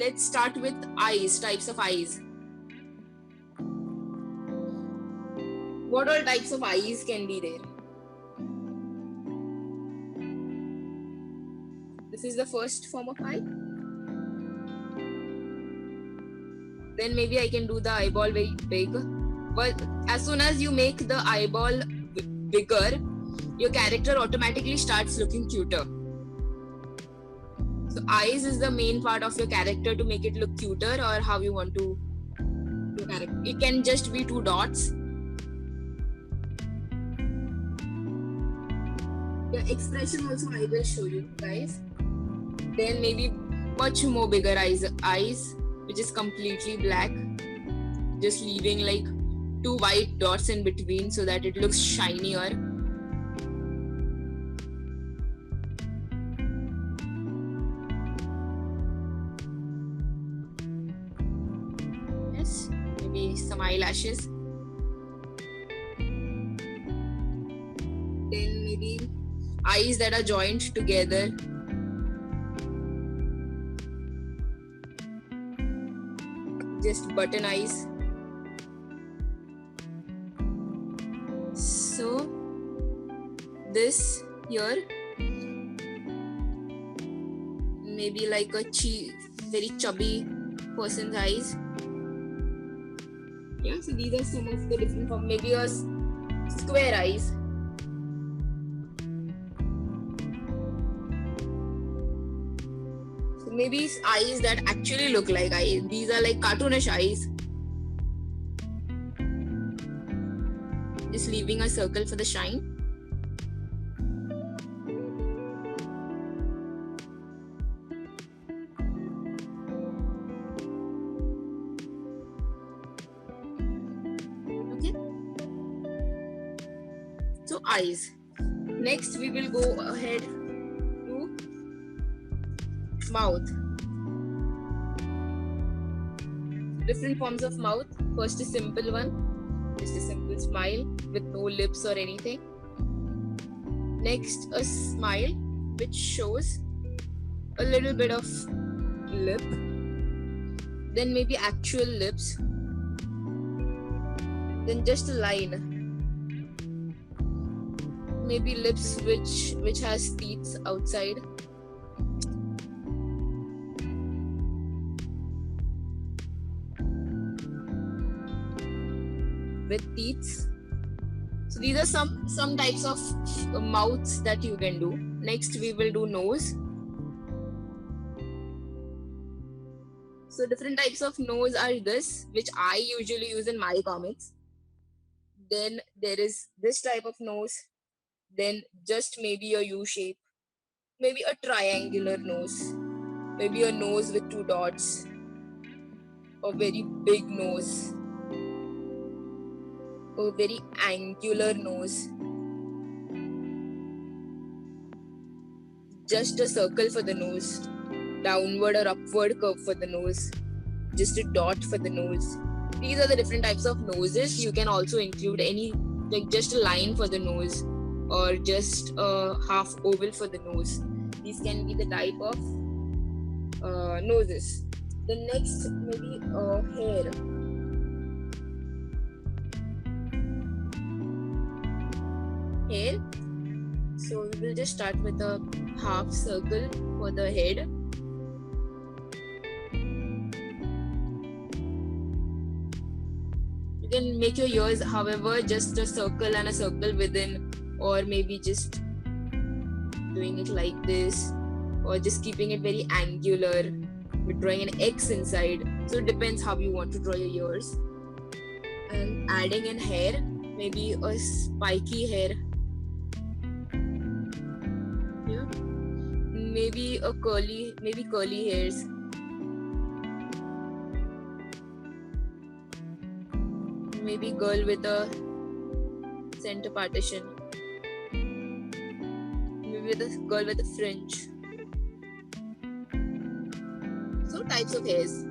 let's start with eyes, types of eyes. What all types of eyes can be there? This is the first form of eye. Then maybe I can do the eyeball very big. But as soon as you make the eyeball bigger, your character automatically starts looking cuter. So eyes is the main part of your character to make it look cuter, or how you want to do character. It can just be 2 dots. The expression also I will show you guys. Then maybe much more bigger eyes, which is completely black, just leaving like 2 white dots in between so that it looks shinier. Yes, maybe some eyelashes. Then maybe eyes that are joined together. Just button eyes. So this here, maybe like a very chubby person's eyes. Yeah, so these are some of the different forms. Maybe a square eyes. So maybe eyes that actually look like eyes. These are like cartoonish eyes. Just leaving a circle for the shine. Okay. So eyes. Next we will go ahead to mouth. Different forms of mouth. First a simple one. Just a simple smile with no lips or anything. Next, a smile which shows a little bit of lip. Then maybe actual lips. Then just a line. Maybe lips which has teeth outside. With teeth. So these are some types of mouths that you can do. Next we will do nose. So different types of nose are this, which I usually use in my comics. Then there is this type of nose. Then just maybe a U shape. Maybe a triangular nose. Maybe a nose with 2 dots. A very big nose. A very angular nose. Just a circle for the nose. Downward or upward curve for the nose. Just a dot for the nose. These are the different types of noses. You can also include any, like just a line for the nose, or just a half oval for the nose. These can be the type of noses. The next maybe hair. Hair. So we will just start with a half circle for the head. You can make your ears, however, just a circle and a circle within, or maybe just doing it like this, or just keeping it very angular with drawing an X inside. So it depends how you want to draw your ears. And adding in hair, maybe a spiky hair. Yeah. Maybe curly hairs. Maybe girl with a center partition. Maybe the girl with a fringe. So types of hairs.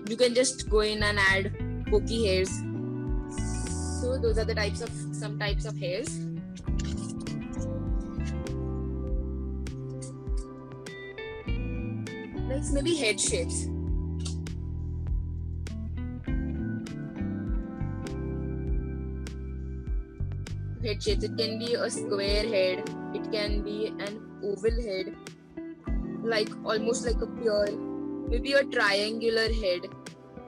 You can just go in and add pokey hairs. So those are the some types of hairs. Next, maybe head shapes. head shapes. It can be a square head, it can be an oval head, like almost like a pear, maybe a triangular head.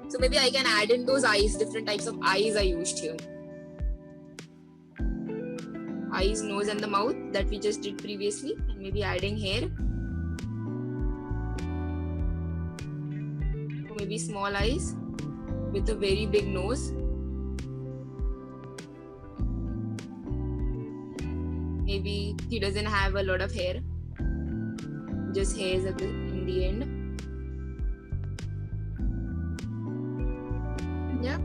So maybe I can add in those eyes, different types of eyes I used here. Eyes, nose and the mouth that we just did previously, and maybe adding hair. Or maybe small eyes with a very big nose. Maybe he doesn't have a lot of hair, just hairs in the end. Yeah,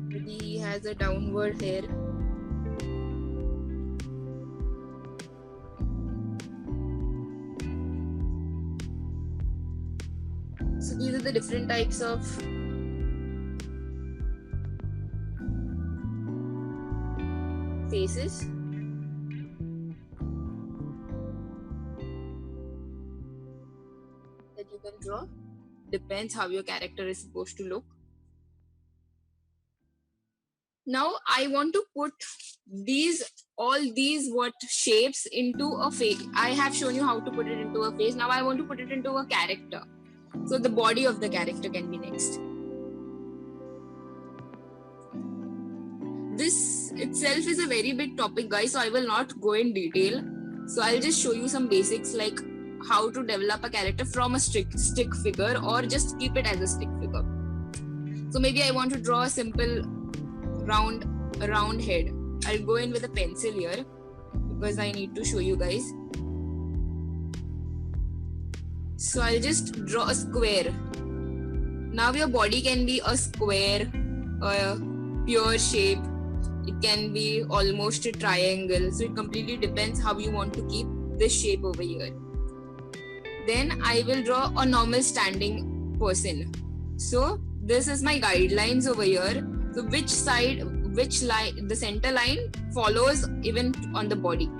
maybe he has a downward hair. So these are the different types of faces. That you can draw. Depends how your character is supposed to look. Now I want to put all these what shapes into a face. I have shown you how to put it into a face. Now I want to put it into a character. So the body of the character can be next. This itself is a very big topic, guys, so I will not go in detail. So I'll just show you some basics like how to develop a character from a stick figure or just keep it as a stick figure. So maybe I want to draw a simple round head. I'll go in with a pencil here because I need to show you guys. So I'll just draw a square. Now your body can be a square, a pure shape. It can be almost a triangle. So it completely depends how you want to keep this shape over here. Then I will draw a normal standing person. So this is my guidelines over here. So which line, the center line follows even on the body.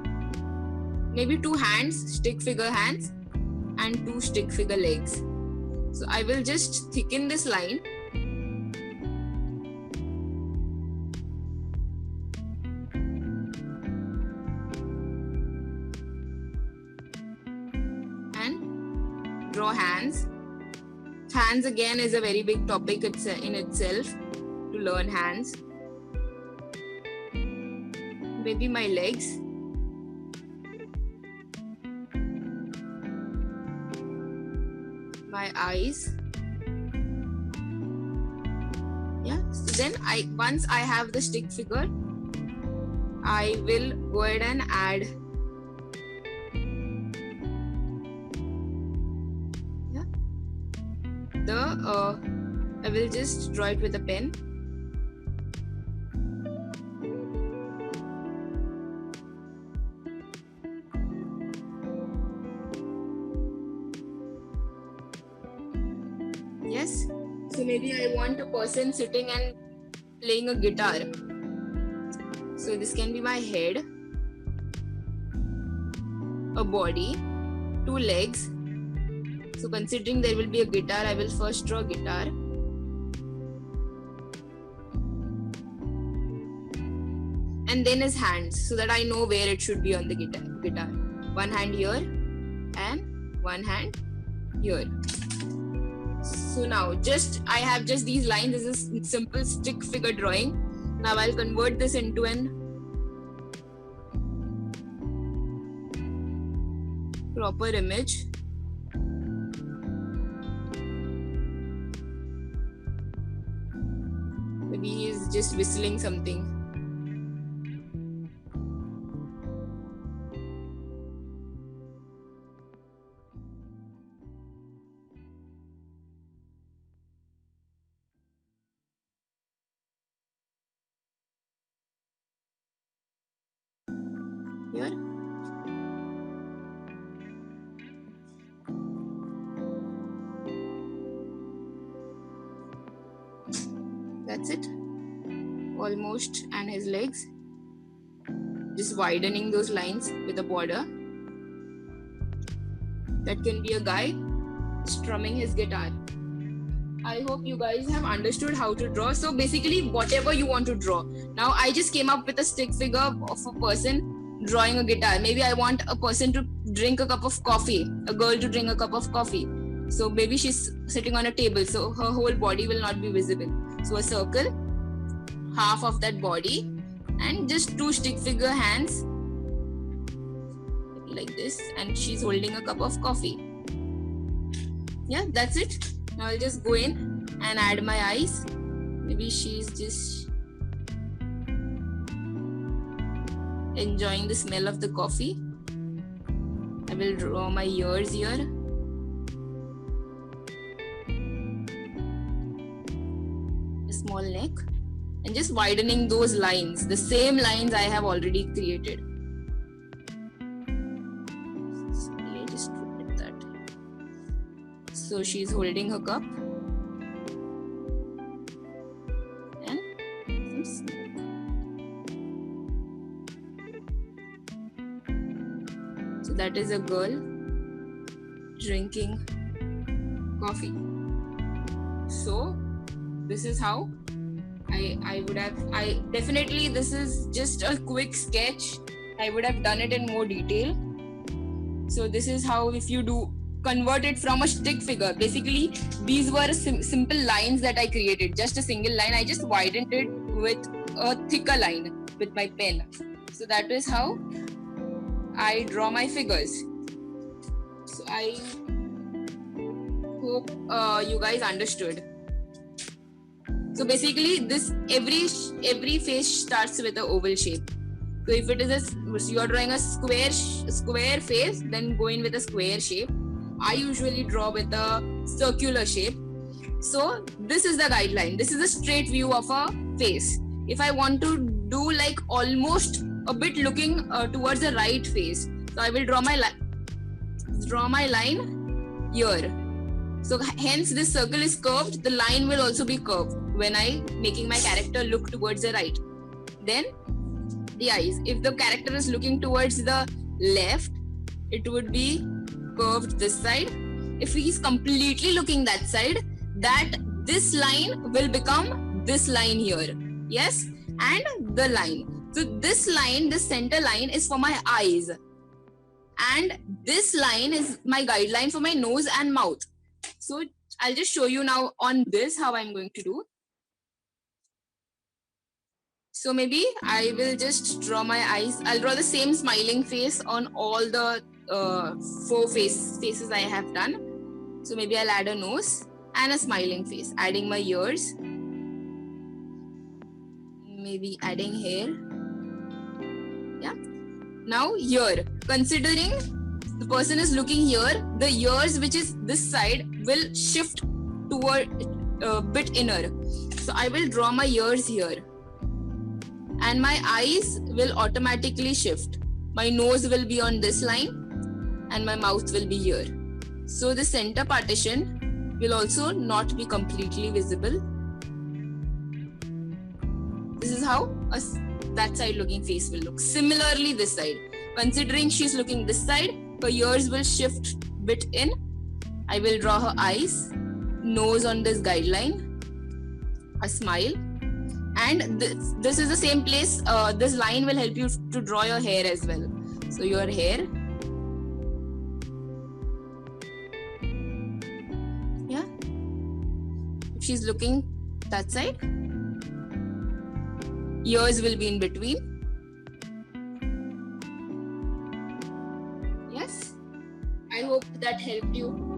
Maybe 2 hands, stick figure hands, and 2 stick figure legs. So I will just thicken this line. And draw hands. Hands again is a very big topic in itself to learn hands. Maybe my legs. My eyes. Yeah, so then once I have the stick figure, I will go ahead and add I will just draw it with a pen. Yes, so maybe I want a person sitting and playing a guitar. So this can be my head, a body, 2 legs. So considering there will be a guitar, I will first draw guitar. And then his hands, so that I know where it should be on the guitar. 1 hand here and 1 hand here. So now I have just these lines. This is a simple stick figure drawing. Now I'll convert this into an proper image. Maybe he is just whistling something. Here. That's it. Almost, and his legs. Just widening those lines with a border. That can be a guy strumming his guitar. I hope you guys have understood how to draw. So basically, whatever you want to draw. Now, I just came up with a stick figure of a person drawing a guitar. Maybe I want a person to drink a cup of coffee, a girl to drink a cup of coffee. So maybe she's sitting on a table, so her whole body will not be visible. So a circle, half of that body, and just two stick figure hands like this, and she's holding a cup of coffee. Yeah, that's it. Now I'll just go in and add my eyes. Maybe she's just enjoying the smell of the coffee. I will draw my ears here. A small neck. And just widening those lines, the same lines I have already created. Just put that. So she's holding her cup. And some smoke. So that is a girl drinking coffee. So this is how definitely this is just a quick sketch. I would have done it in more detail. So this is how, if you do convert it from a stick figure, basically these were simple lines that I created, just a single line. I just widened it with a thicker line with my pen. So that is how I draw my figures. So I hope you guys understood. So basically, this every face starts with an oval shape. So if it is you are drawing a square face, then go in with a square shape. I usually draw with a circular shape. So this is the guideline. This is a straight view of a face. If I want to do like almost a bit looking towards the right face, so I will draw my line here. So hence this circle is curved. The line will also be curved when I making my character look towards the right. Then the eyes. If the character is looking towards the left, it would be curved this side. If he is completely looking that side, this line will become this line here. Yes, and the line. So this line, this center line is for my eyes. And this line is my guideline for my nose and mouth. So I'll just show you now on this how I'm going to do. So maybe I will just draw my eyes. I'll draw the same smiling face on all the 4 faces I have done. So maybe I'll add a nose and a smiling face, adding my ears. Maybe adding hair. Yeah. Now here, considering the person is looking here, the ears, which is this side, will shift toward a bit inner. So I will draw my ears here. And my eyes will automatically shift. My nose will be on this line and my mouth will be here. So the center partition will also not be completely visible. This is how that side looking face will look. Similarly, this side. Considering she's looking this side, her ears will shift bit in. I will draw her eyes, nose on this guideline, a smile. And this is the same place. This line will help you to draw your hair as well. So your hair. Yeah. If she's looking that side, ears will be in between. Yes. I hope that helped you.